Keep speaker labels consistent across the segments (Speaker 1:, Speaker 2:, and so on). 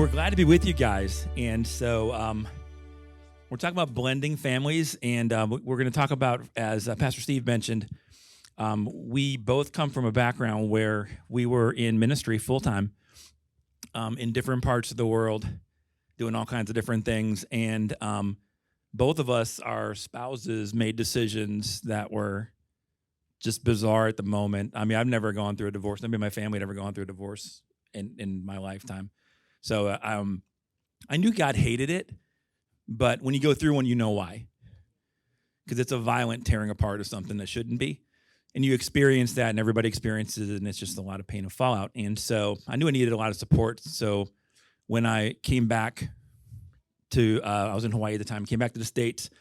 Speaker 1: we're glad to be with you guys. And so we're talking about blending families, and we're going to talk about, as Pastor Steve mentioned, we both come from a background where we were in ministry full-time in different parts of the world, doing all kinds of different things. And both of us, our spouses, made decisions that were just bizarre at the moment. I mean, I've never gone through a divorce. Nobody in my family had ever gone through a divorce in my lifetime. So I knew God hated it, but when you go through one, you know why. Because it's a violent tearing apart of something that shouldn't be. And you experience that, and everybody experiences it, and it's just a lot of pain and fallout. And so I knew I needed a lot of support. So when I came back to, I was in Hawaii at the time, came back to the States,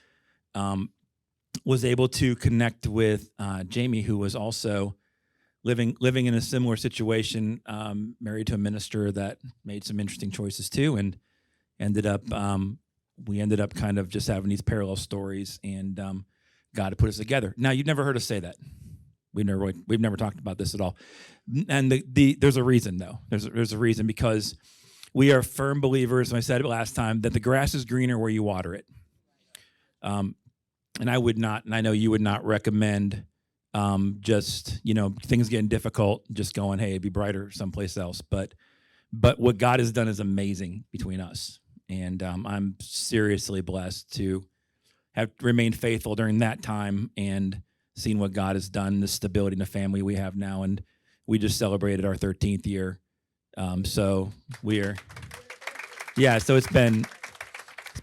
Speaker 1: was able to connect with Jamie, who was also living in a similar situation, married to a minister that made some interesting choices too, and we ended up kind of just having these parallel stories, and God had put us together. Now, you've never heard us say that. We've never talked about this at all, and there's a reason though. There's a reason, because we are firm believers, and I said it last time, that the grass is greener where you water it. And I would not, and I know you would not recommend just, things getting difficult, just going, hey, it'd be brighter someplace else. But what God has done is amazing between us. And I'm seriously blessed to have remained faithful during that time and seen what God has done, the stability in the family we have now. And we just celebrated our 13th year. So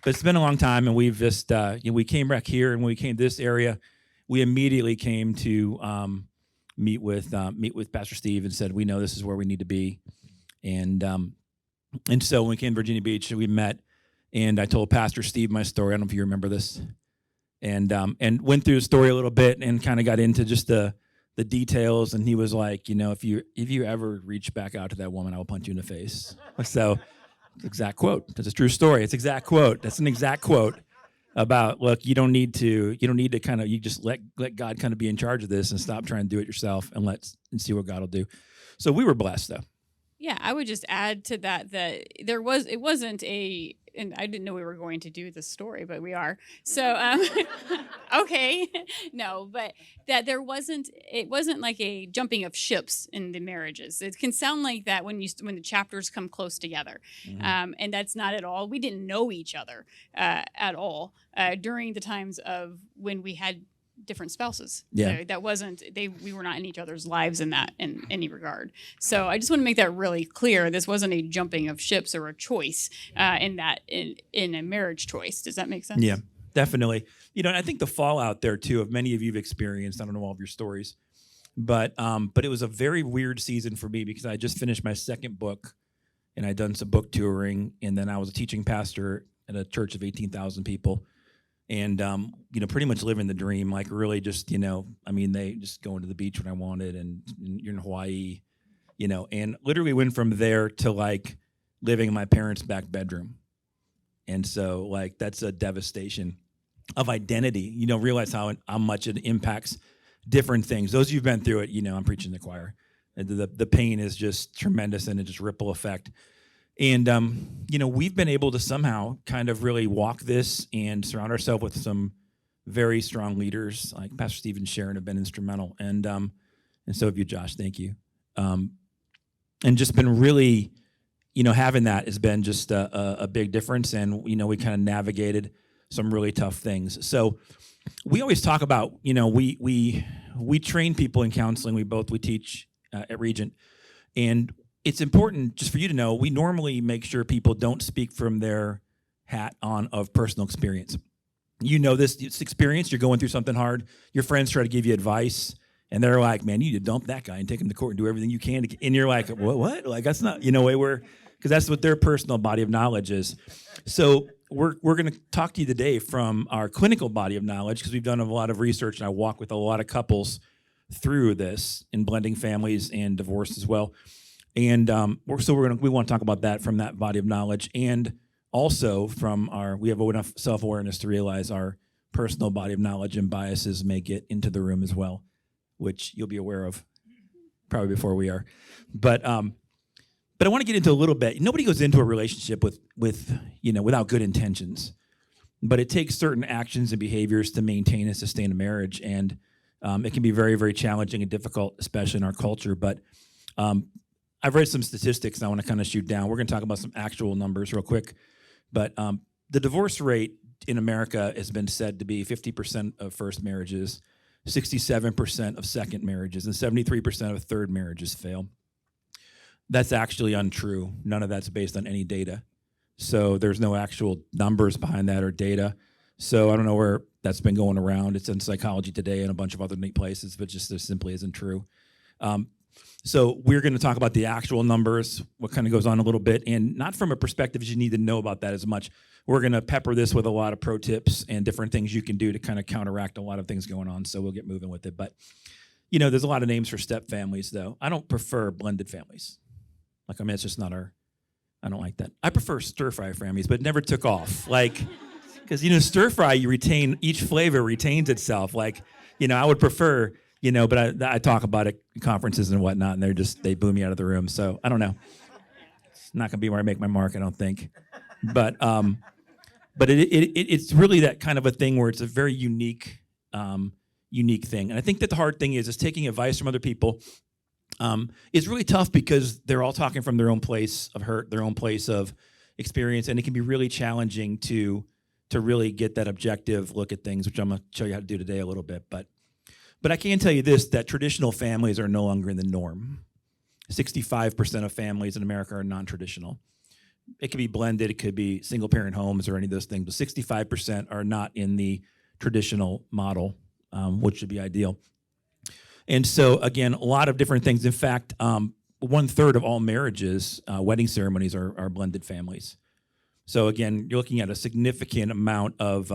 Speaker 1: it's been a long time, and we've just, we came back here, and when we came to this area, we immediately came to meet with Pastor Steve and said, we know this is where we need to be. And so when we came to Virginia Beach, we met, and I told Pastor Steve my story. I don't know if you remember this, and went through the story a little bit and kind of got into just the details. And he was like, if you ever reach back out to that woman, I will punch you in the face. So. Exact quote. That's a true story. It's exact quote. That's an exact quote about, look, you don't need to you just let God kind of be in charge of this and stop trying to do it yourself and see what God will do. So we were blessed though.
Speaker 2: Yeah, I would just add to that and I didn't know we were going to do this story, but we are. So, okay, no, but that it wasn't like a jumping of ships in the marriages. It can sound like that when the chapters come close together, and that's not at all. We didn't know each other at all during the times of when we had different spouses.
Speaker 1: Yeah.
Speaker 2: So we were not in each other's lives in any regard. So I just want to make that really clear. This wasn't a jumping of ships or a choice in a marriage choice. Does that make sense?
Speaker 1: Yeah, definitely. And I think the fallout there too, of many of you've experienced, I don't know all of your stories, but it was a very weird season for me, because I just finished my second book, and I'd done some book touring, and then I was a teaching pastor at a church of 18,000 people. And, pretty much living the dream, like really just, they just going to the beach when I wanted, and you're in Hawaii, and literally went from there to like living in my parents' back bedroom. And so like, that's a devastation of identity, realize how much it impacts different things. Those of you who've been through it, I'm preaching to the choir. The pain is just tremendous, and it just ripple effect. And, we've been able to somehow kind of really walk this and surround ourselves with some very strong leaders, like Pastor Steve and Sharon have been instrumental. And so have you, Josh. Thank you. And just been really, having that has been just a big difference. And, we kind of navigated some really tough things. So we always talk about, we train people in counseling. We teach at Regent. And it's important just for you to know, we normally make sure people don't speak from their hat on of personal experience. This experience, you're going through something hard, your friends try to give you advice, and they're like, man, you need to dump that guy and take him to court and do everything you can. And you're like, what? Like, that's not, because that's what their personal body of knowledge is. So we're going to talk to you today from our clinical body of knowledge, because we've done a lot of research, and I walk with a lot of couples through this in blending families and divorce as well. And we want to talk about that from that body of knowledge, and also we have enough self-awareness to realize our personal body of knowledge and biases may get into the room as well, which you'll be aware of probably before we are. But But I want to get into a little bit. Nobody goes into a relationship with without good intentions, but it takes certain actions and behaviors to maintain and sustain a marriage, and it can be very, very challenging and difficult, especially in our culture. But I've read some statistics, and I want to kind of shoot down. We're going to talk about some actual numbers real quick, but the divorce rate in America has been said to be 50% of first marriages, 67% of second marriages, and 73% of third marriages fail. That's actually untrue. None of that's based on any data. So there's no actual numbers behind that or data. So I don't know where that's been going around. It's in Psychology Today and a bunch of other neat places, but just there simply isn't true. So we're going to talk about the actual numbers, what kind of goes on a little bit, and not from a perspective you need to know about that as much. We're going to pepper this with a lot of pro tips and different things you can do to kind of counteract a lot of things going on. So we'll get moving with it. But, there's a lot of names for step families, though. I don't prefer blended families. It's just not I don't like that. I prefer stir-fry families, but it never took off. Because, stir-fry, each flavor retains itself. I would prefer, but I talk about it at conferences and whatnot, and they boo me out of the room. So I don't know. It's not going to be where I make my mark, I don't think. But it's really that kind of a thing where it's a very unique thing. And I think that the hard thing is taking advice from other people. It's really tough because they're all talking from their own place of hurt, their own place of experience, and it can be really challenging to really get that objective look at things, which I'm going to show you how to do today a little bit. But I can tell you this, that traditional families are no longer in the norm. 65% of families in America are non-traditional. It could be blended, it could be single-parent homes or any of those things, but 65% are not in the traditional model, which should be ideal. And so, again, a lot of different things. In fact, 1/3 of all marriages, wedding ceremonies are blended families. So again, you're looking at a significant amount of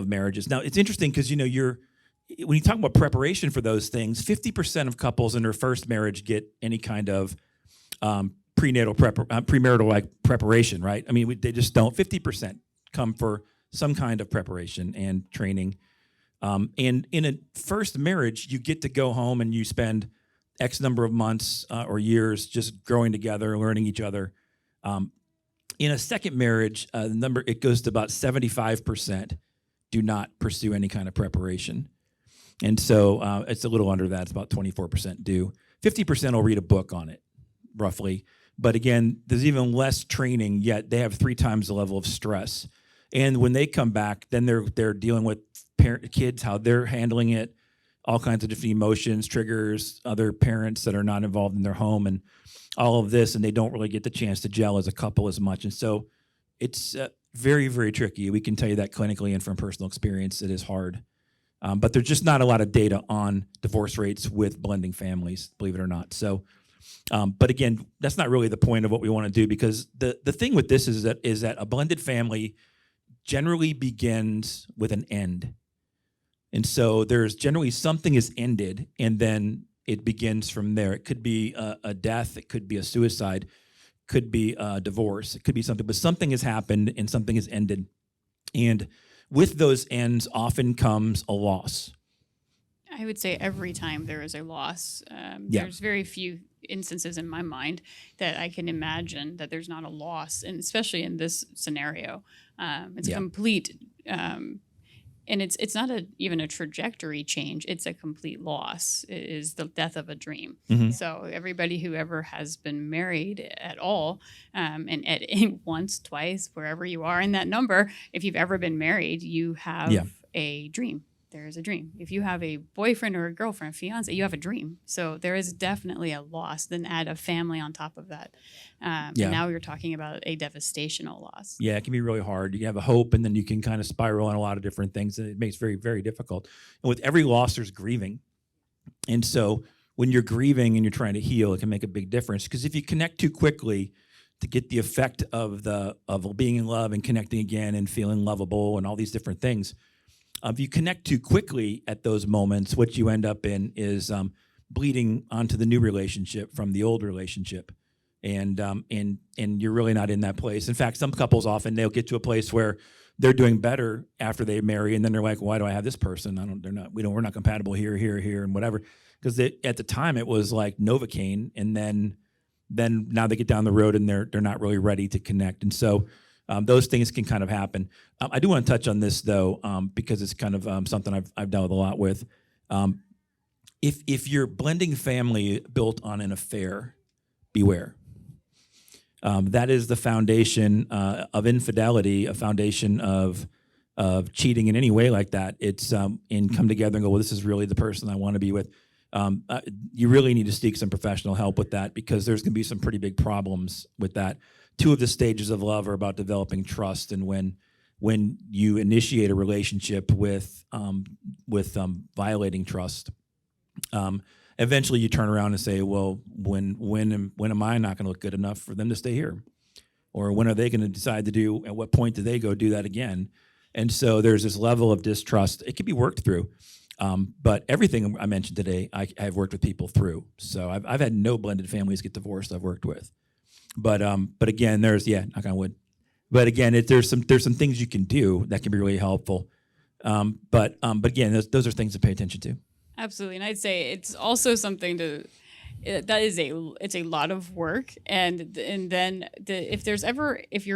Speaker 1: marriages. Now, it's interesting because when you talk about preparation for those things, 50% of couples in their first marriage get any kind of premarital preparation, right? They just don't. 50% come for some kind of preparation and training. And in a first marriage, you get to go home and you spend X number of months or years just growing together, learning each other. In a second marriage, it goes to about 75% do not pursue any kind of preparation. And so it's a little under that. It's about 24% do. 50% will read a book on it, roughly. But again, there's even less training, yet they have 3 times the level of stress. And when they come back, then they're dealing with kids, how they're handling it, all kinds of different emotions, triggers, other parents that are not involved in their home, and all of this, and they don't really get the chance to gel as a couple as much. And so it's very, very tricky. We can tell you that clinically and from personal experience, it is hard. But there's just not a lot of data on divorce rates with blending families, believe it or not. So, but again, that's not really the point of what we want to do, because the thing with this is that a blended family generally begins with an end. And so there's generally something is ended, and then it begins from there. It could be a death, it could be a suicide, could be a divorce, it could be something, but something has happened and something has ended. And with those ends often comes a loss.
Speaker 2: I would say every time there is a loss, there's very few instances in my mind that I can imagine that there's not a loss, and especially in this scenario, it's a complete, and it's not even a trajectory change. It's a complete loss. It is the death of a dream. Mm-hmm. So everybody who ever has been married at all, and once, twice, wherever you are in that number, if you've ever been married, you have a dream. There is a dream. If you have a boyfriend or a girlfriend, fiance, you have a dream. So there is definitely a loss. Then add a family on top of that. And now you're talking about a devastational loss. Yeah,
Speaker 1: it can be really hard. You have a hope, and then you can kind of spiral on a lot of different things, and it makes it very, very difficult. And with every loss, there's grieving. And so when you're grieving and you're trying to heal, it can make a big difference. Because if you connect too quickly to get the effect of being in love and connecting again and feeling lovable and all these different things, if you connect too quickly at those moments, what you end up in is bleeding onto the new relationship from the old relationship, and you're really not in that place. In fact, some couples often they'll get to a place where they're doing better after they marry, and then they're like, "Why do I have this person? We're not compatible here, and whatever." Because at the time it was like Novocaine, and then then now they get down the road and they're not really ready to connect. And so those things can kind of happen. I do want to touch on this though, because it's kind of something I've dealt with a lot with. If you're blending family built on an affair, beware. That is the foundation of infidelity, a foundation of cheating in any way like that. It's and come together and go, well, this is really the person I want to be with. You really need to seek some professional help with that, because there's going to be some pretty big problems with that. Two of the stages of love are about developing trust, and when you initiate a relationship with violating trust, eventually you turn around and say, well, when am I not going to look good enough for them to stay here? Or when are they going to decide to do, at what point do they go do that again? And so there's this level of distrust. It can be worked through. But everything I mentioned today, I've worked with people through. So I've had no blended families get divorced I've worked with. But again, there's, knock on wood. But again, there's some things you can do that can be really helpful. But again, those are things to pay attention to.
Speaker 2: Absolutely, and I'd say it's also something it's a lot of work, and then if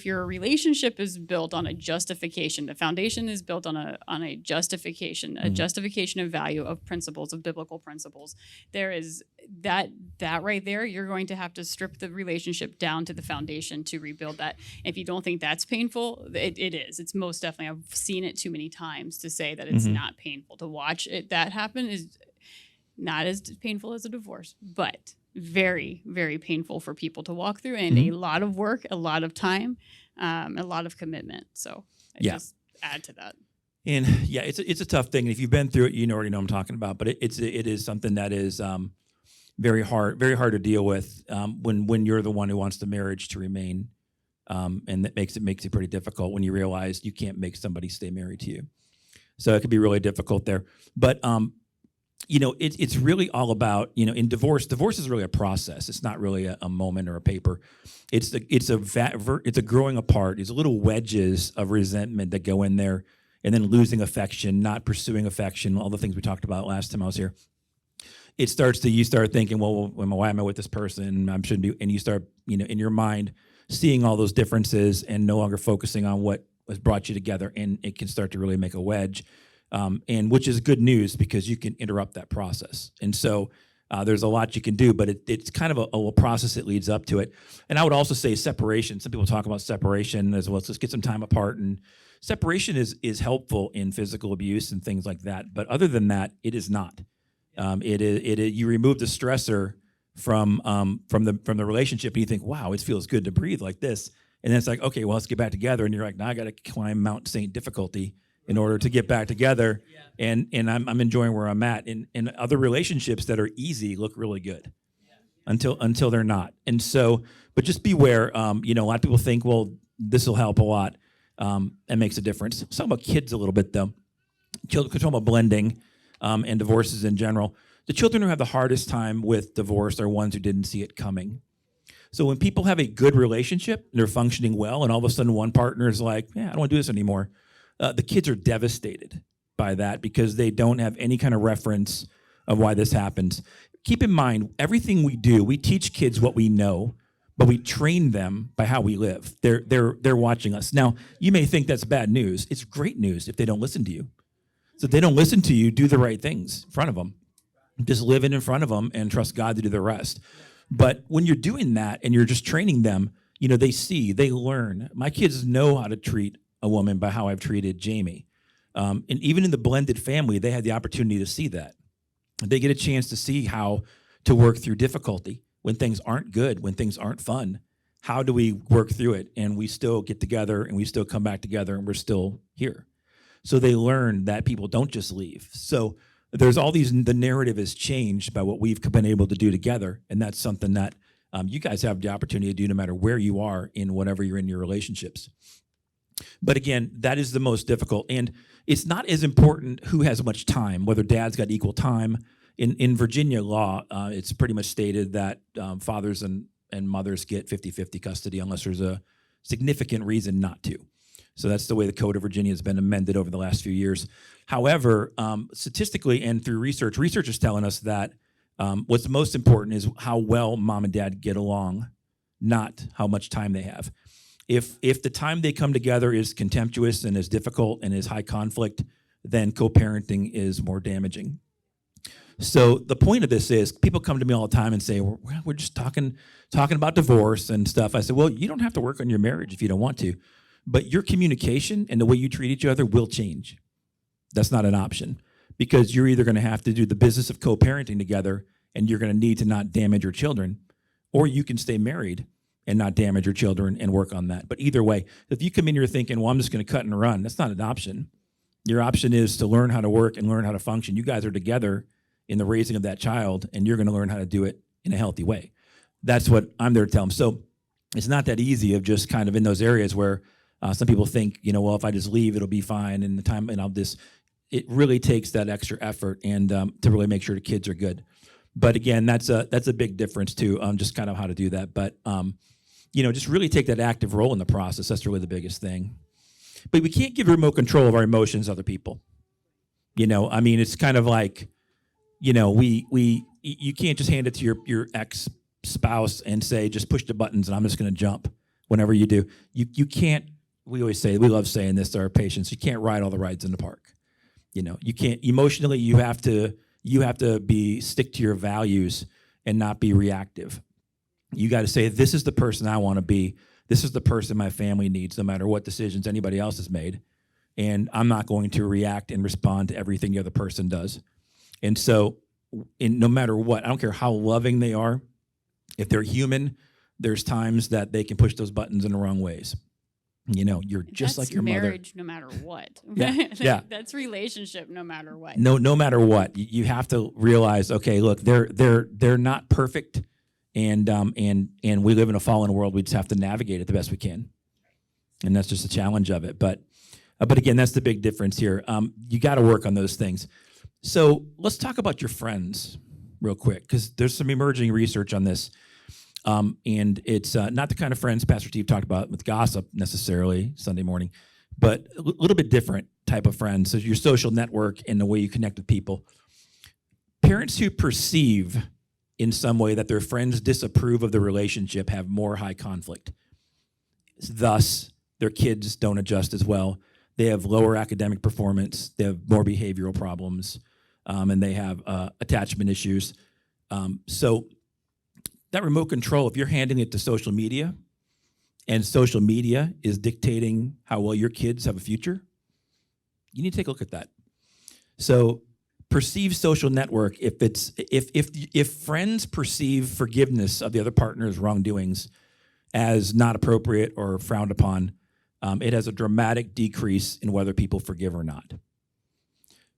Speaker 2: your relationship is built on a justification, the foundation is built on a justification,
Speaker 1: Mm-hmm.
Speaker 2: a justification of value, of principles, of biblical principles. There is that right there. You're going to have to strip the relationship down to the foundation to rebuild that. If you don't think that's painful, it is. It's most definitely. I've seen it too many times to say that it's
Speaker 1: Mm-hmm.
Speaker 2: not painful. To watch that happen is not as painful as a divorce, but very, very painful for people to walk through, and
Speaker 1: Mm-hmm.
Speaker 2: a lot of work, a lot of time, a lot of commitment. So I just add to that.
Speaker 1: And it's a tough thing. And if you've been through it, you already know what I'm talking about. But it is something that is very hard to deal with when you're the one who wants the marriage to remain, and that makes it pretty difficult when you realize you can't make somebody stay married to you. So it could be really difficult there. But it's really all about, in divorce is really a process. It's not really a moment or a paper. It's a growing apart. It's little wedges of resentment that go in there, and then losing affection, not pursuing affection, all the things we talked about last time I was here. You start thinking, well, why am I with this person? I shouldn't be, and you start, in your mind, seeing all those differences and no longer focusing on what has brought you together, and it can start to really make a wedge. And which is good news, because you can interrupt that process. And so there's a lot you can do, but it's kind of a process that leads up to it. And I would also say separation. Some people talk about separation as well. So let's get some time apart. And separation is helpful in physical abuse and things like that. But other than that, it is not. You remove the stressor from the relationship, and you think, wow, it feels good to breathe like this. And then it's like, okay, well, let's get back together. And you're like, now I got to climb Mount St. Difficulty in order to get back together, and I'm enjoying where I'm at. And other relationships that are easy look really good until they're not. And so, but just beware. A lot of people think, well, this will help a lot. It makes a difference. Let's talk about kids a little bit though. Children, talk about blending and divorces in general. The children who have the hardest time with divorce are ones who didn't see it coming. So when people have a good relationship, they're functioning well, and all of a sudden one partner is like, I don't want to do this anymore. The kids are devastated by that, because they don't have any kind of reference of why this happens. Keep in mind, everything we do, we teach kids what we know, but we train them by how we live. They're watching us. Now, you may think that's bad news. It's great news if they don't listen to you. So if they don't listen to you, do the right things in front of them. Just live in front of them and trust God to do the rest. But when you're doing that and you're just training them, they see, they learn. My kids know how to treat a woman by how I've treated Jamie. And even in the blended family, they had the opportunity to see that. They get a chance to see how to work through difficulty when things aren't good, when things aren't fun. How do we work through it? And we still get together, and we still come back together, and we're still here. So they learn that people don't just leave. So there's all these, the narrative is changed by what we've been able to do together. And that's something that you guys have the opportunity to do no matter where you are in whatever you're in your relationships. But again, that is the most difficult. And it's not as important who has much time, whether dad's got equal time. In Virginia law, it's pretty much stated that fathers and mothers get 50-50 custody unless there's a significant reason not to. So that's the way the Code of Virginia has been amended over the last few years. However, statistically and through research is telling us that What's most important is how well mom and dad get along, not how much time they have. If the time they come together is contemptuous and is difficult and is high conflict, then co-parenting is more damaging. So the point of this is people come to me all the time and say, well, we're just talking about divorce and stuff. I said, well, you don't have to work on your marriage if you don't want to, but your communication and the way you treat each other will change. That's not an option, because you're either going to have to do the business of co-parenting together and you're going to need to not damage your children, or you can stay married and not damage your children and work on that. But either way, if you come in here thinking, well, I'm just going to cut and run, that's not an option. Your option is to learn how to work and learn how to function. You guys are together in the raising of that child, and you're going to learn how to do it in a healthy way. That's what I'm there to tell them. So it's not that easy of just kind of in those areas where some people think, well, if I just leave, it'll be fine, and the time, and I'll just. It really takes that extra effort and to really make sure the kids are good. But again, that's a big difference too. Just kind of how to do that. But just really take that active role in the process. That's really the biggest thing. But we can't give remote control of our emotions to other people. It's kind of like, you can't just hand it to your ex spouse and say, just push the buttons and I'm just going to jump whenever you do. You can't. We always say, we love saying this to our patients, you can't ride all the rides in the park. You can't emotionally. You have to stick to your values and not be reactive. You got to say, this is the person I want to be. This is the person my family needs, no matter what decisions anybody else has made. And I'm not going to react and respond to everything the other person does. And so, no matter what, I don't care how loving they are, if they're human, there's times that they can push those buttons in the wrong ways. You're just
Speaker 2: that's
Speaker 1: like your
Speaker 2: marriage, no matter what.
Speaker 1: Yeah.
Speaker 2: That's relationship, no matter what.
Speaker 1: No matter what, you have to realize, okay, look, they're not perfect, and we live in a fallen world. We just have to navigate it the best we can, and that's just the challenge of it. But again, that's the big difference here. You got to work on those things. So let's talk about your friends real quick, because there's some emerging research on this. And it's not the kind of friends Pastor Steve talked about with gossip necessarily Sunday morning, but a little bit different type of friends. So your social network and the way you connect with people. Parents who perceive in some way that their friends disapprove of the relationship have more high conflict. Thus, their kids don't adjust as well. They have lower academic performance. They have more behavioral problems, and they have attachment issues. So that remote control, if you're handing it to social media and social media is dictating how well your kids have a future, you need to take a look at that. So perceive social network, if friends perceive forgiveness of the other partner's wrongdoings as not appropriate or frowned upon, it has a dramatic decrease in whether people forgive or not.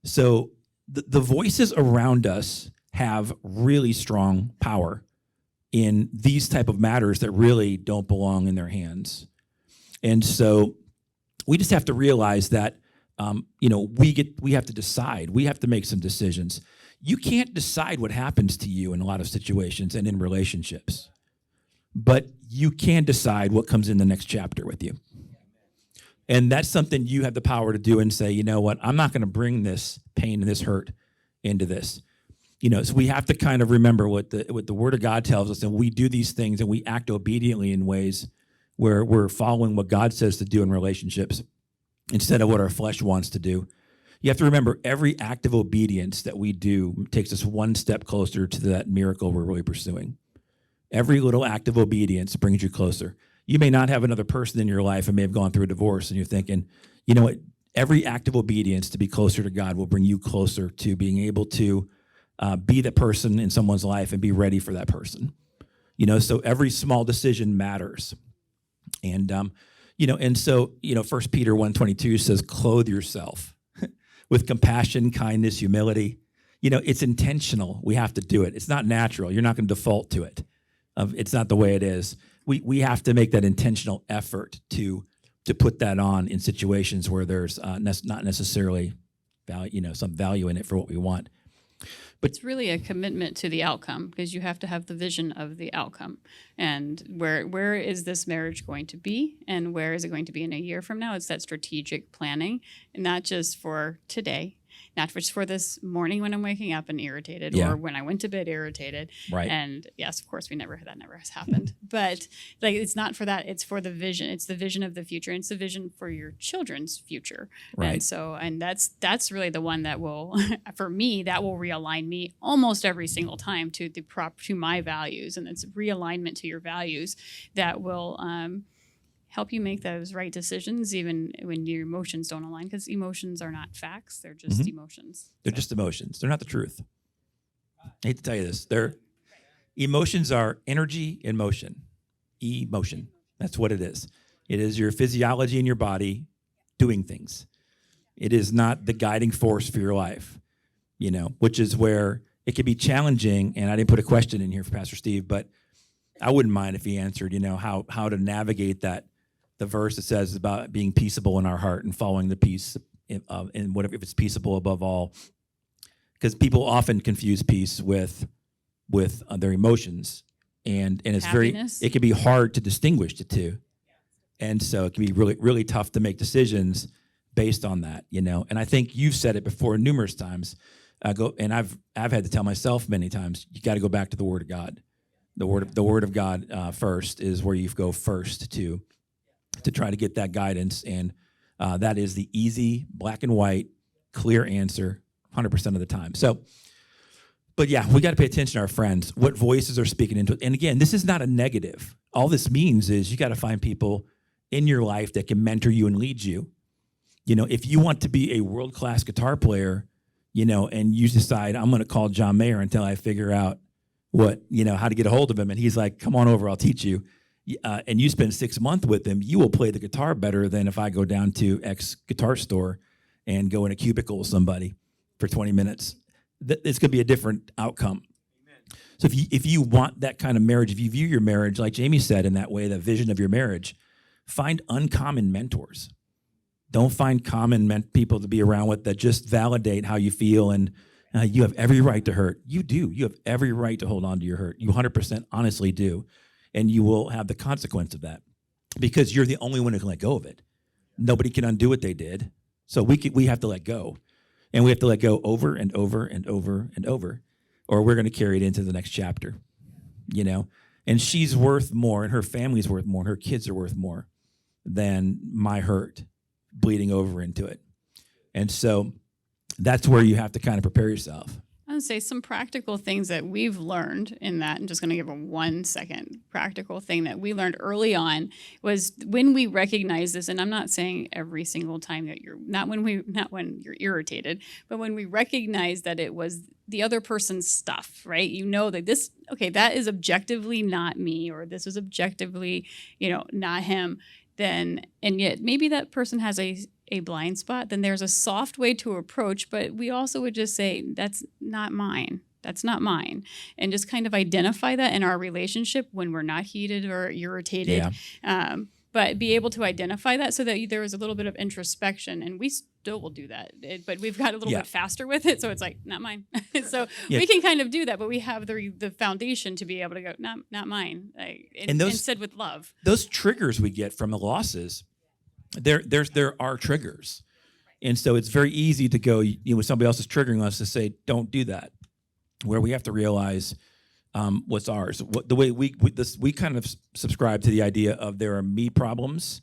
Speaker 1: So the voices around us have really strong power in these type of matters that really don't belong in their hands. And so we just have to realize that, we have to decide. We have to make some decisions. You can't decide what happens to you in a lot of situations and in relationships, but you can decide what comes in the next chapter with you. And that's something you have the power to do and say, you know what, I'm not going to bring this pain and this hurt into this. So we have to kind of remember what the Word of God tells us, and we do these things and we act obediently in ways where we're following what God says to do in relationships instead of what our flesh wants to do. You have to remember every act of obedience that we do takes us one step closer to that miracle we're really pursuing. Every little act of obedience brings you closer. You may not have another person in your life and may have gone through a divorce, and you're thinking, you know what, every act of obedience to be closer to God will bring you closer to being able to be the person in someone's life and be ready for that person. So every small decision matters. And, so 1 Peter 1:22 says, clothe yourself with compassion, kindness, humility. It's intentional. We have to do it. It's not natural. You're not going to default to it. It's not the way it is. We have to make that intentional effort to put that on in situations where there's not necessarily value, some value in it for what we want.
Speaker 2: But it's really a commitment to the outcome, because you have to have the vision of the outcome. And where is this marriage going to be, and where is it going to be in a year from now? It's that strategic planning, and not just for today, not just for this morning when I'm waking up and irritated,
Speaker 1: Yeah.
Speaker 2: or when I went to bed irritated.
Speaker 1: Right.
Speaker 2: And yes, of course, that never has happened. But like, it's not for that. It's for the vision. It's the vision of the future. And it's the vision for your children's future.
Speaker 1: Right.
Speaker 2: And so, and that's really the one that will, for me, that will realign me almost every single time to my values. And it's realignment to your values that will help you make those right decisions, even when your emotions don't align, because emotions are not facts. They're just emotions.
Speaker 1: They're just emotions. They're not the truth. I hate to tell you this. Emotions are energy in motion. Emotion. That's what it is. It is your physiology in your body doing things. It is not the guiding force for your life, which is where it can be challenging. And I didn't put a question in here for Pastor Steve, but I wouldn't mind if he answered, how to navigate that. The verse that says about being peaceable in our heart and following the peace and whatever, if it's peaceable above all, because people often confuse peace with their emotions, and it's
Speaker 2: Happiness.
Speaker 1: it can be hard to distinguish the two, and so it can be really, really tough to make decisions based on that, And I think you've said it before numerous times. And I've had to tell myself many times, you got to go back to the Word of God. The Word of God first is where you go first to try to get that guidance, and that is the easy, black and white, clear answer 100% of the time. So, but yeah, we got to pay attention to our friends, what voices are speaking into it. And again, this is not a negative. All this means is you got to find people in your life that can mentor you and lead you. If you want to be a world-class guitar player, and you decide, I'm going to call John Mayer until I figure out how to get a hold of him. And he's like, come on over, I'll teach you. And you spend 6 months with him, you will play the guitar better than if I go down to X guitar store and go in a cubicle with somebody for 20 minutes. It's going to be a different outcome. Amen. So if you want that kind of marriage, if you view your marriage, like Jamie said, in that way, the vision of your marriage, find uncommon mentors. Don't find common people to be around with that just validate how you feel and you have every right to hurt. You do. You have every right to hold on to your hurt. You 100% honestly do. And you will have the consequence of that because you're the only one who can let go of it. Nobody can undo what they did. So we have to let go. And we have to let go over and over and over and over, or we're going to carry it into the next chapter, And she's worth more, and her family's worth more, and her kids are worth more than my hurt bleeding over into it. And so that's where you have to kind of prepare yourself.
Speaker 2: I would say some practical things that we've learned in that. I'm just going to give a 1 second practical thing that we learned early on was when we recognize this, and I'm not saying every single time that not when you're irritated, but when we recognize that it was the other person's stuff, right? That that is objectively not me, or this is objectively, not him. Then, and yet maybe that person has a blind spot, then there's a soft way to approach, but we also would just say, that's not mine. That's not mine. And just kind of identify that in our relationship when we're not heated or irritated. Yeah. But be able to identify that so that there is a little bit of introspection, and we still will do that. But we've got a little bit faster with it, so it's like, not mine. So we can kind of do that, but we have the foundation to be able to go, not mine. And said with love.
Speaker 1: Those triggers we get from the losses, there are triggers. And so it's very easy to go, when somebody else is triggering us, to say, don't do that. Where we have to realize what's ours. The way we kind of subscribe to the idea of there are me problems,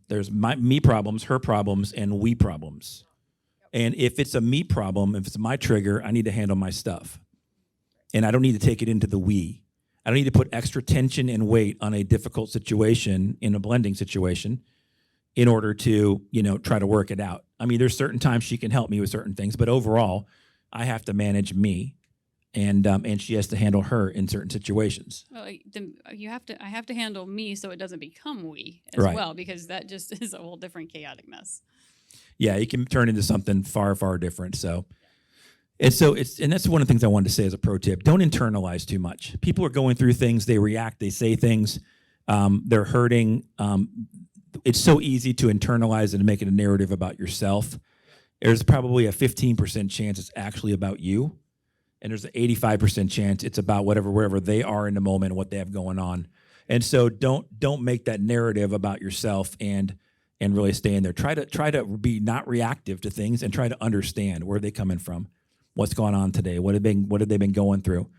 Speaker 1: there's me problems, her problems, and we problems. And if it's a me problem, if it's my trigger, I need to handle my stuff. And I don't need to take it into the we. I don't need to put extra tension and weight on a difficult situation in a blending situation in order to, try to work it out. I mean, there's certain times she can help me with certain things, but overall, I have to manage me. And she has to handle her in certain situations.
Speaker 2: Well, I have to handle me so it doesn't become we as well, because that just is a whole different chaotic mess.
Speaker 1: Yeah, it can turn into something far, far different. So that's one of the things I wanted to say as a pro tip. Don't internalize too much. People are going through things, they react, they say things, they're hurting. It's so easy to internalize and make it a narrative about yourself. There's probably a 15% chance it's actually about you. And there's an 85% chance it's about wherever they are in the moment and what they have going on. And so don't make that narrative about yourself and and really stay in there. Try to be not reactive to things and try to understand where they're coming from, what's going on today, what have they been going through.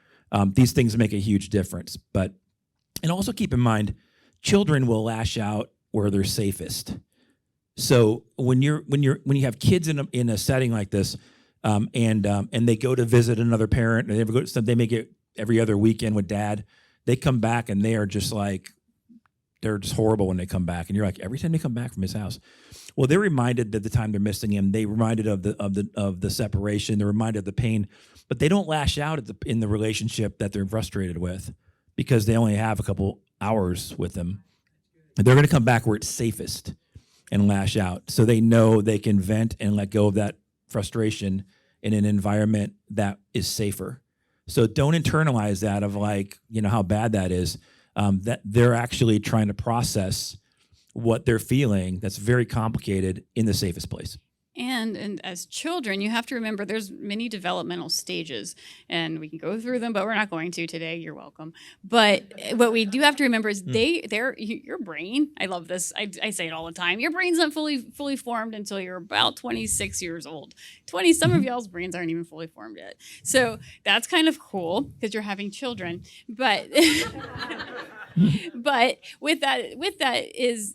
Speaker 1: These things make a huge difference. And also keep in mind, children will lash out where they're safest. So when you have kids in a setting like this, and they go to visit another parent, and they make it every other weekend with dad, they come back and they're just horrible when they come back. And you're like, every time they come back from his house, well, they're reminded of the time they're missing him. They reminded of the separation. They're reminded of the pain, but they don't lash out in the relationship that they're frustrated with because they only have a couple hours with them. They're going to come back where it's safest and lash out. So they know they can vent and let go of that frustration in an environment that is safer. So don't internalize that of how bad that is. That they're actually trying to process what they're feeling that's very complicated in the safest place.
Speaker 2: And as children, you have to remember there's many developmental stages, and we can go through them, but we're not going to today. You're welcome. But what we do have to remember is your brain. I love this. I say it all the time. Your brain's not fully formed until you're about 26 years old. Some of y'all's brains aren't even fully formed yet. So that's kind of cool because you're having children. But but with that is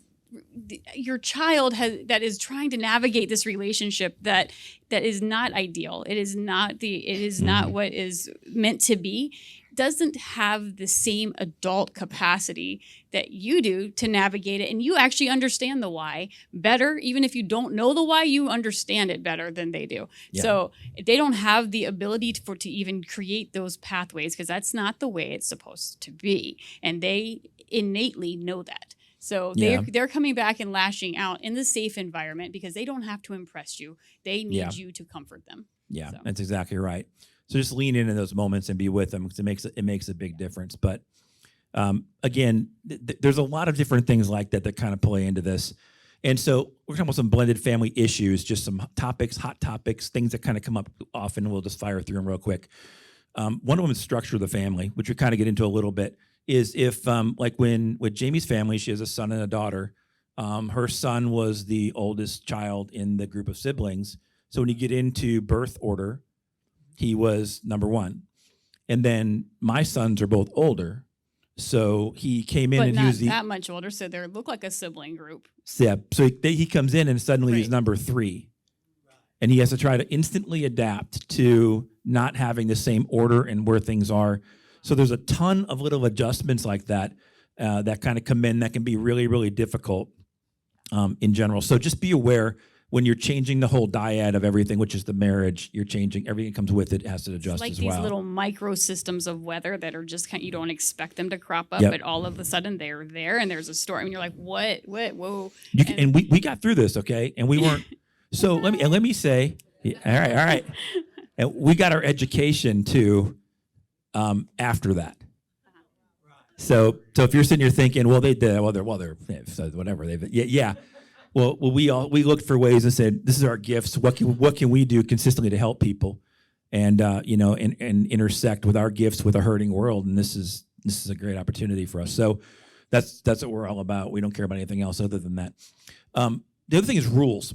Speaker 2: your child that is trying to navigate this relationship that is not ideal. It is not what is meant to be. Doesn't have the same adult capacity that you do to navigate it, and you actually understand the why better. Even if you don't know the why, you understand it better than they do. Yeah. So they don't have the ability to even create those pathways because that's not the way it's supposed to be, and they innately know that. So they're coming back and lashing out in the safe environment because they don't have to impress you. They need you to comfort them.
Speaker 1: Yeah, that's exactly right. So just lean into those moments and be with them because it makes a big difference. But again, there's a lot of different things like that kind of play into this. And so we're talking about some blended family issues, just some hot topics, things that kind of come up often. We'll just fire through them real quick. One of them is structure of the family, which we kind of get into a little bit. Is if with Jamie's family, she has a son and a daughter. Her son was the oldest child in the group of siblings. So when you get into birth order, he was number one. And then my sons are both older. So he came in and he was
Speaker 2: that much older. So they look like a sibling group.
Speaker 1: Yeah. So he comes in and suddenly he's number three. And he has to try to instantly adapt to not having the same order and where things are. So there's a ton of little adjustments like that that kind of come in that can be really, really difficult in general. So just be aware when you're changing the whole dyad of everything, which is the marriage, you're changing everything that comes with it has to adjust as well.
Speaker 2: Like these little microsystems of weather that are just you don't expect them to crop up, but all of a sudden they're there and there's a storm and you're like, what, whoa.
Speaker 1: And we got through this, okay? And we weren't. So let me say, all right. And we got our education too. After that. So if you're sitting here thinking, well, they did, they're whatever they've, yeah. Well, we looked for ways and said, this is our gifts. What can we do consistently to help people, and and intersect with our gifts with a hurting world, and this is a great opportunity for us. So that's what we're all about. We don't care about anything else other than that. The other thing is rules.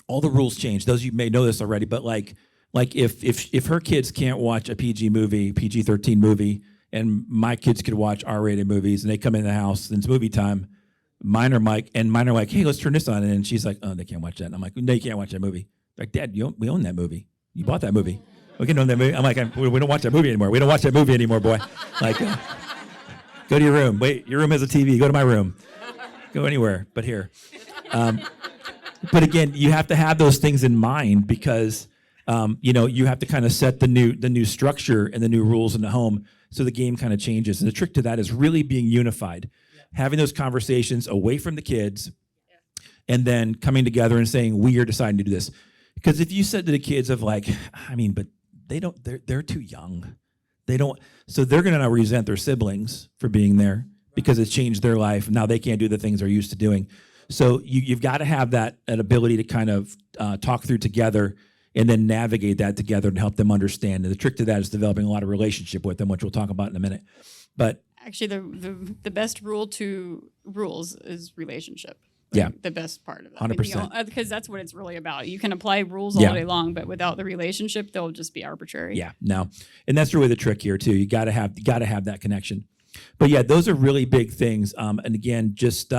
Speaker 1: All the rules change. Those of you may know this already, but like if her kids can't watch a PG-13 movie, and my kids could watch R-rated movies, and they come in the house and it's movie time, mine are like, hey, let's turn this on, and she's like, oh, they can't watch that. And I'm like, no, you can't watch that movie. Like, Dad, we own that movie. You bought that movie. We can own that movie. I'm like, we don't watch that movie anymore. We don't watch that movie anymore, boy. Like, go to your room. Wait, your room has a TV. Go to my room. Go anywhere but here. But again, you have to have those things in mind because you have to kind of set the new structure and the new rules in the home so the game kind of changes. And the trick to that is really being unified, having those conversations away from the kids, and then coming together and saying, we are deciding to do this. Because if you said to the kids but they're too young. So they're going to resent their siblings for being there because it's changed their life. Now they can't do the things they're used to doing. So you've got to have that ability to kind of talk through together and then navigate that together and help them understand. And the trick to that is developing a lot of relationship with them, which we'll talk about in a minute. But
Speaker 2: actually, the best rule to rules is relationship.
Speaker 1: Yeah.
Speaker 2: the best part of that.
Speaker 1: 100%.
Speaker 2: Because that's what it's really about. You can apply rules
Speaker 1: Yeah.
Speaker 2: all day long, but without the relationship, they'll just be arbitrary.
Speaker 1: Yeah, no, and that's really the trick here too. You got to have that connection. But yeah, those are really big things. And again, just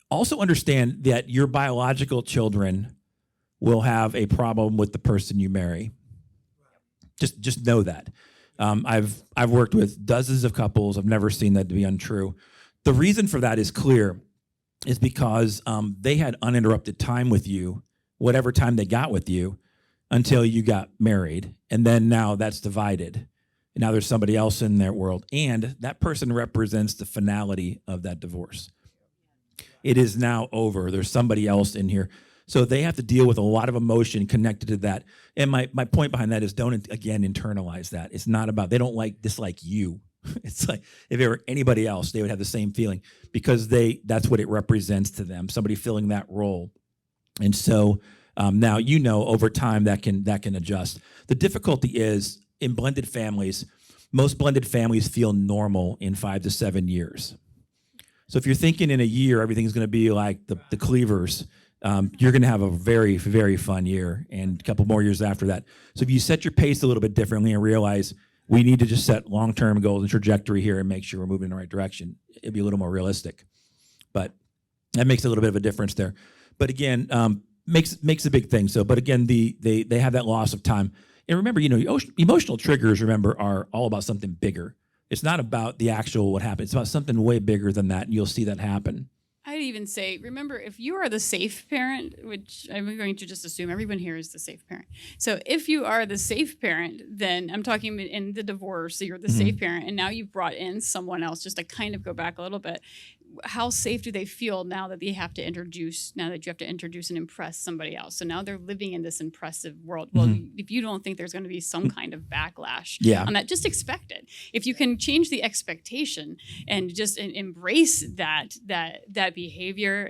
Speaker 1: also understand that your biological children will have a problem with the person you marry. Just know that. I've worked with dozens of couples. I've never seen that to be untrue. The reason for that is clear, is because they had uninterrupted time with you, whatever time they got with you, until you got married, and then now that's divided. And now there's somebody else in their world, and that person represents the finality of that divorce. It is now over. There's somebody else in here. So they have to deal with a lot of emotion connected to that. And my point behind that is don't, again, internalize that. It's not about, they don't dislike you. It's like if it were anybody else, they would have the same feeling because that's what it represents to them, somebody filling that role. And so now, over time that can adjust. The difficulty is in blended families, most blended families feel normal in 5 to 7 years. So if you're thinking in a year, everything's going to be like the Cleavers, you're going to have a very, very fun year and a couple more years after that. So if you set your pace a little bit differently and realize we need to just set long-term goals and trajectory here and make sure we're moving in the right direction, it'd be a little more realistic. But that makes a little bit of a difference there. But again, makes a big thing. So, but again, they have that loss of time. And remember, emotional triggers, are all about something bigger. It's not about the actual what happened. It's about something way bigger than that, and you'll see that happen.
Speaker 2: I'd even say, remember, if you are the safe parent, which I'm going to just assume everyone here is the safe parent. So if you are the safe parent, then I'm talking in the divorce, so you're the safe parent, and now you've brought in someone else, just to kind of go back a little bit. How safe do they feel now that you have to introduce and impress somebody else? So now they're living in this impressive world. Well, if you don't think there's going to be some kind of backlash on that, just expect it. If you can change the expectation and just embrace that behavior,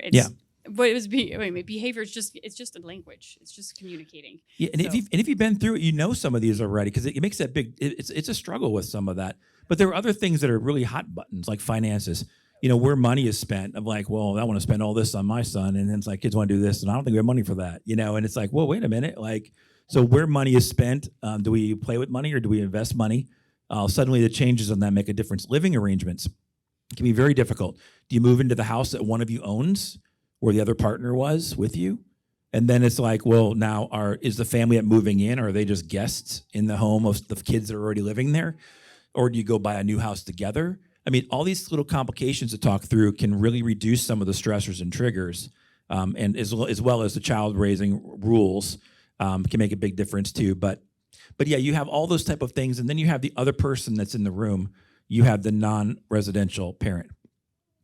Speaker 2: behavior is just a language. It's just communicating.
Speaker 1: Yeah, and if you've been through it, some of these already, because it makes that big. It's a struggle with some of that. But there are other things that are really hot buttons, like finances. Where money is spent. I'm like, well, I want to spend all this on my son, and then it's like kids want to do this, and I don't think we have money for that. And it's like, well, wait a minute, so where money is spent, do we play with money or do we invest money? Suddenly, the changes on that make a difference. Living arrangements can be very difficult. Do you move into the house that one of you owns, where the other partner was with you? And then it's like, well, now is the family moving in, or are they just guests in the home of the kids that are already living there? Or do you go buy a new house together? I mean, all these little complications to talk through can really reduce some of the stressors and triggers, and as well as the child raising rules can make a big difference too. But yeah, you have all those type of things, and then you have the other person that's in the room. You have the non-residential parent.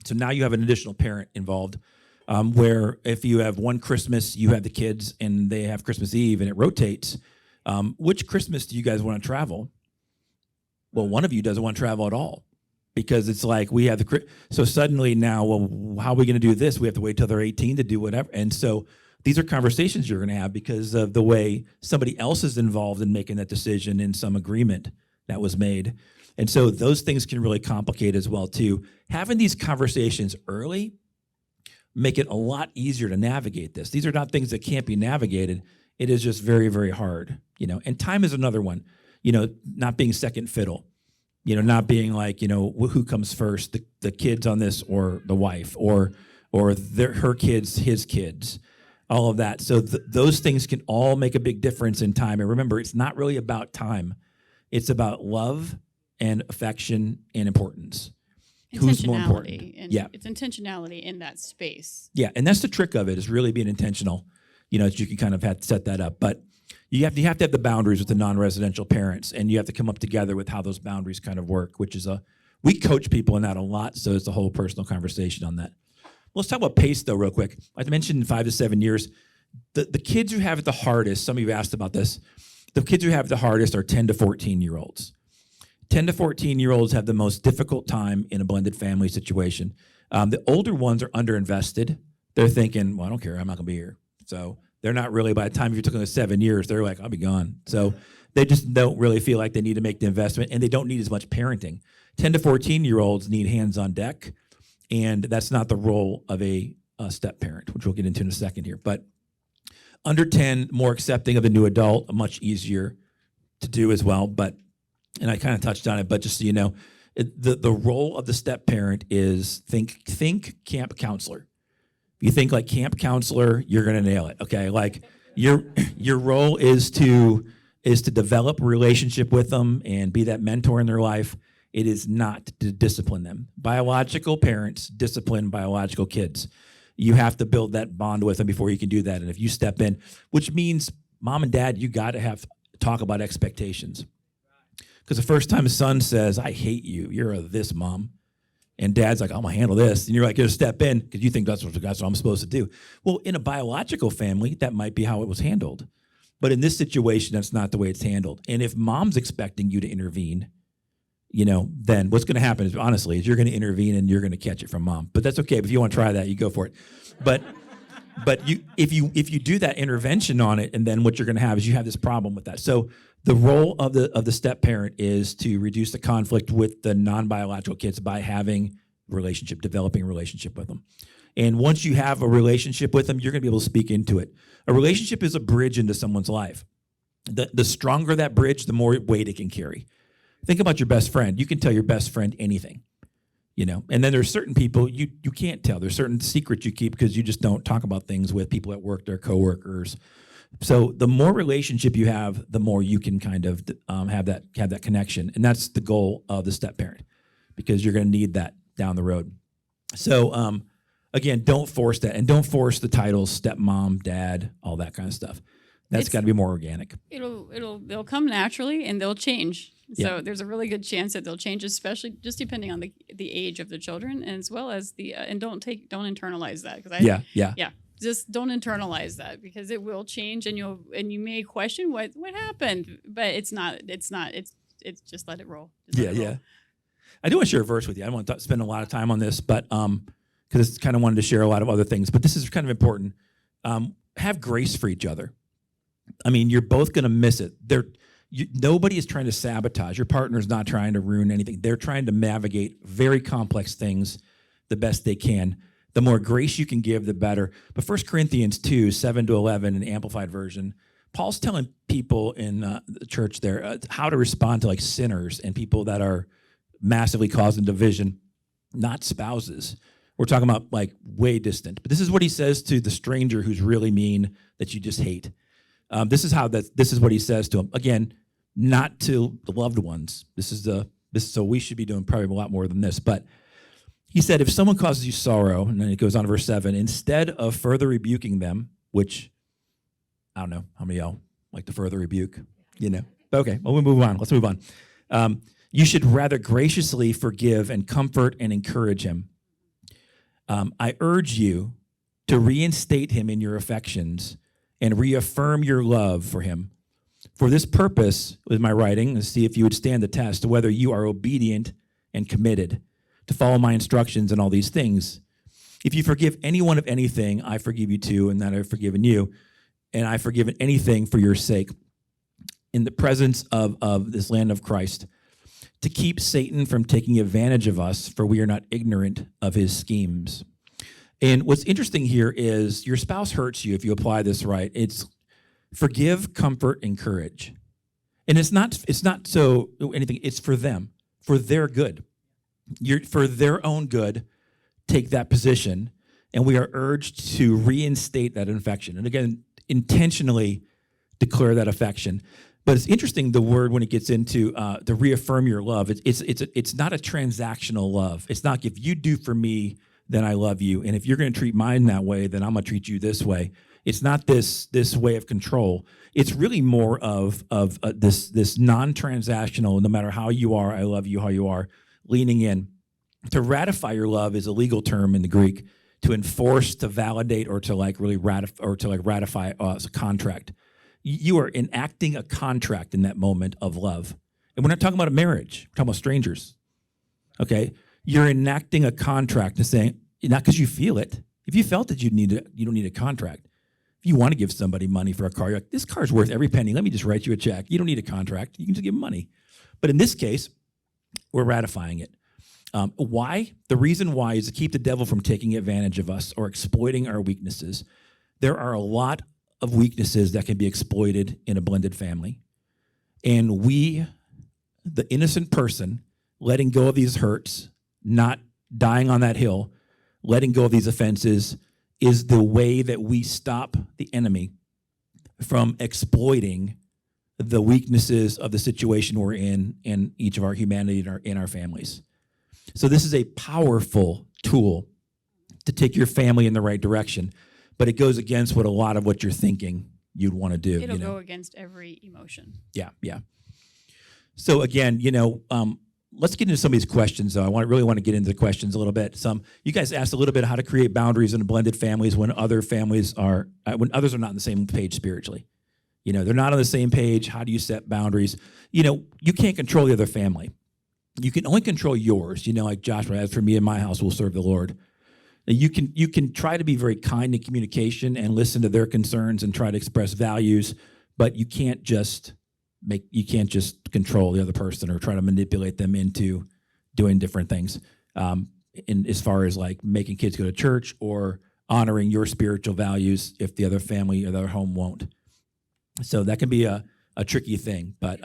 Speaker 1: So now you have an additional parent involved, where if you have one Christmas, you have the kids, and they have Christmas Eve, and it rotates. Which Christmas do you guys want to travel? Well, one of you doesn't want to travel at all. Because it's like we have so suddenly now, well, how are we going to do this? We have to wait till they're 18 to do whatever. And so these are conversations you're going to have because of the way somebody else is involved in making that decision in some agreement that was made. And so those things can really complicate as well too. Having these conversations early make it a lot easier to navigate this. These are not things that can't be navigated. It is just very, very hard, and time is another one, not being second fiddle. Not being like, who comes first, the kids on this or the wife or her kids, his kids, all of that. So those things can all make a big difference in time. And remember, it's not really about time. It's about love and affection and importance. Who's more important?
Speaker 2: It's intentionality in that space.
Speaker 1: Yeah, and that's the trick of it, is really being intentional, that you can kind of have to set that up. But you have to have the boundaries with the non-residential parents, and you have to come up together with how those boundaries kind of work, which is we coach people in that a lot, so it's a whole personal conversation on that. Let's talk about pace, though, real quick. I mentioned 5 to 7 years. The kids who have it the hardest, some of you asked about this, the kids who have it the hardest are 10 to 14-year-olds. 10 to 14-year-olds have the most difficult time in a blended family situation. The older ones are underinvested. They're thinking, well, I don't care, I'm not going to be here. So they're not really, by the time you're talking about 7 years, they're like, I'll be gone. So they just don't really feel like they need to make the investment, and they don't need as much parenting. 10 to 14-year-olds need hands on deck, and that's not the role of a step parent, which we'll get into in a second here. But under 10, more accepting of the new adult, much easier to do as well. But, and I kind of touched on it, but just so you know, the role of the step parent is think camp counselor. If you think like camp counselor, you're going to nail it. Okay, like your role is to develop a relationship with them and be that mentor in their life. It is not to discipline them. Biological parents discipline biological kids. You have to build that bond with them before you can do that. And if you step in, which means mom and dad, you got to have talk about expectations. Because the first time a son says, I hate you, you're a this, mom. And dad's like, I'm going to handle this. And you're like, you're going to step in because you think that's what I'm supposed to do. Well, in a biological family, that might be how it was handled. But in this situation, that's not the way it's handled. And if mom's expecting you to intervene, then what's going to happen is, honestly, is you're going to intervene and you're going to catch it from mom. But that's okay. If you want to try that, you go for it. But if you do that intervention on it, and then what you're going to have is you have this problem with that. So the role of the step parent is to reduce the conflict with the non-biological kids by having developing a relationship with them. And once you have a relationship with them, you're going to be able to speak into it. A relationship is a bridge into someone's life. The stronger that bridge, the more weight it can carry. Think about your best friend. You can tell your best friend anything, and then there's certain people you can't tell. There's certain secrets you keep because you just don't talk about things with people at work, their coworkers. So the more relationship you have, the more you can kind of have that connection, and that's the goal of the step parent, because you're going to need that down the road. So again, don't force that, and don't force the titles stepmom, dad, all that kind of stuff. That's got to be more organic.
Speaker 2: They'll come naturally and they'll change. So
Speaker 1: Yeah.
Speaker 2: there's a really good chance that they'll change, especially just depending on the age of the children, and as well as and don't internalize that, because just don't internalize that, because it will change, and you may question what happened, but it's just let it roll.
Speaker 1: Yeah. I do want to share a verse with you. I don't want to spend a lot of time on this, but because I kind of wanted to share a lot of other things, but this is kind of important. Have grace for each other. I mean, you're both going to miss it. Nobody is trying to sabotage. Your partner's not trying to ruin anything. They're trying to navigate very complex things the best they can. The more grace you can give, the better. But 1 Corinthians 2, 7-11, an amplified version, Paul's telling people in the church there how to respond to like sinners and people that are massively causing division, not spouses. We're talking about like way distant. But this is what he says to the stranger who's really mean that you just hate. This is what he says to him. Again, not to the loved ones. So we should be doing probably a lot more than this. But he said, if someone causes you sorrow, and then it goes on to verse 7, instead of further rebuking them, which I don't know how many of y'all like to further rebuke, But okay, well, we'll move on. Let's move on. You should rather graciously forgive and comfort and encourage him. I urge you to reinstate him in your affections and reaffirm your love for him. For this purpose was my writing, to see if you would stand the test, whether you are obedient and committed to follow my instructions and all these things. If you forgive anyone of anything, I forgive you too, and that I've forgiven you. And I've forgiven anything for your sake in the presence of this land of Christ, to keep Satan from taking advantage of us, for we are not ignorant of his schemes. And what's interesting here is your spouse hurts you if you apply this right. It's forgive, comfort, encourage. And it's not so anything, it's for them, for their good. For their own good, take that position, and we are urged to reinstate that affection. And again, intentionally declare that affection. But it's interesting, the word, when it gets into to reaffirm your love, it's not a transactional love. It's not, if you do for me, then I love you. And if you're going to treat mine that way, then I'm going to treat you this way. It's not this way of control. It's really more of this non-transactional, no matter how you are, I love you how you are, leaning in. To ratify your love is a legal term in the Greek. To enforce, to validate, or to really ratify a contract. You are enacting a contract in that moment of love. And we're not talking about a marriage. We're talking about strangers. Okay? You're enacting a contract and saying, not because you feel it. If you felt that you don't need a contract. If you want to give somebody money for a car, you're like, this car's worth every penny. Let me just write you a check. You don't need a contract. You can just give money. But in this case, we're ratifying it. Why? The reason why is to keep the devil from taking advantage of us or exploiting our weaknesses. There are a lot of weaknesses that can be exploited in a blended family. And we, the innocent person, letting go of these hurts, not dying on that hill, letting go of these offenses is the way that we stop the enemy from exploiting the weaknesses of the situation we're in each of our humanity in our families. So this is a powerful tool to take your family in the right direction, but it goes against what you're thinking you'd want to do.
Speaker 2: It'll go against every emotion.
Speaker 1: Yeah. So again, let's get into some of these questions, though. I really want to get into the questions a little bit. You guys asked a little bit how to create boundaries in blended families when others are not on the same page spiritually. They're not on the same page. How do you set boundaries? You can't control the other family. You can only control yours. Like Joshua, as for me and my house, we'll serve the Lord. You can try to be very kind in communication and listen to their concerns and try to express values, but you can't just control the other person or try to manipulate them into doing different things. In as far as like making kids go to church or honoring your spiritual values if the other family or the other home won't. So that can be a tricky thing, but.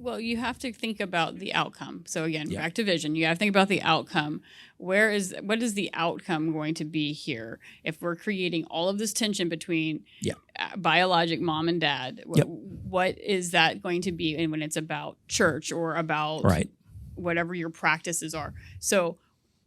Speaker 2: Well, you have to think about the outcome. So again, back to vision. You have to think about the outcome. What is the outcome going to be here if we're creating all of this tension between biologic mom and dad? What is that going to be? And when it's about church or about whatever your practices are. So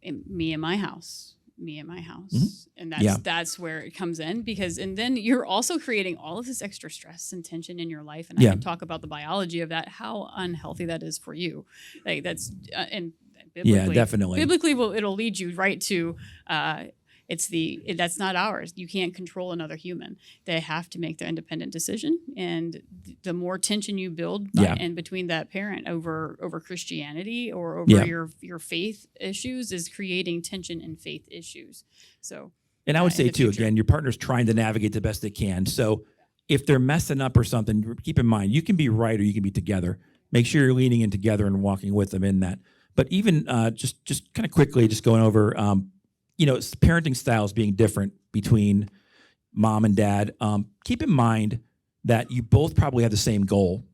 Speaker 2: me and my house. Mm-hmm. And that's where it comes in and then you're also creating all of this extra stress and tension in your life. And I can talk about the biology of that, how unhealthy that is for you. Like that's, and biblically,
Speaker 1: definitely.
Speaker 2: Biblically, it'll lead you right to, that's not ours. You can't control another human. They have to make their independent decision. And the more tension you build in between that parent over Christianity or over your faith issues is creating tension and faith issues. So,
Speaker 1: and I would say too, again, your partner's trying to navigate the best they can. So if they're messing up or something, keep in mind, you can be right or you can be together. Make sure you're leaning in together and walking with them in that. But even just kind of quickly, just going over, parenting styles being different between mom and dad. Keep in mind that you both probably have the same goal.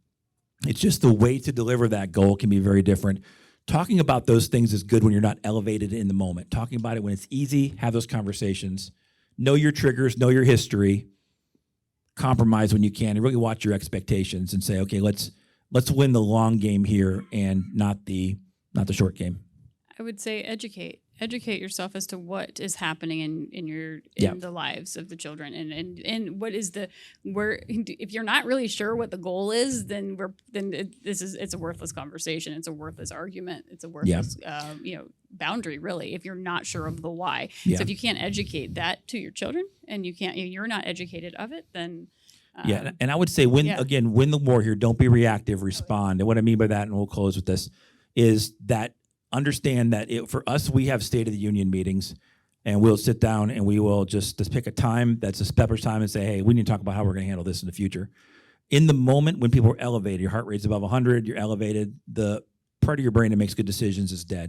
Speaker 1: It's just the way to deliver that goal can be very different. Talking about those things is good when you're not elevated in the moment. Talking about it when it's easy, have those conversations. Know your triggers, know your history. Compromise when you can, and really watch your expectations and say, okay, let's win the long game here and not the short game.
Speaker 2: I would say educate yourself as to what is happening in the lives of the children and what is if you're not really sure what the goal is, then it's a worthless conversation. It's a worthless argument. It's a worthless boundary, really, if you're not sure of the why. So if you can't educate that to your children and you're not educated of it, then
Speaker 1: and I would say win the war here. Don't be reactive, respond. And what I mean by that, and we'll close with this, is that understand that for us, we have State of the Union meetings, and we'll sit down and we will just pick a time that's a Pepper's time and say, hey, we need to talk about how we're going to handle this in the future. In the moment when people are elevated, your heart rate's above 100, you're elevated, the part of your brain that makes good decisions is dead.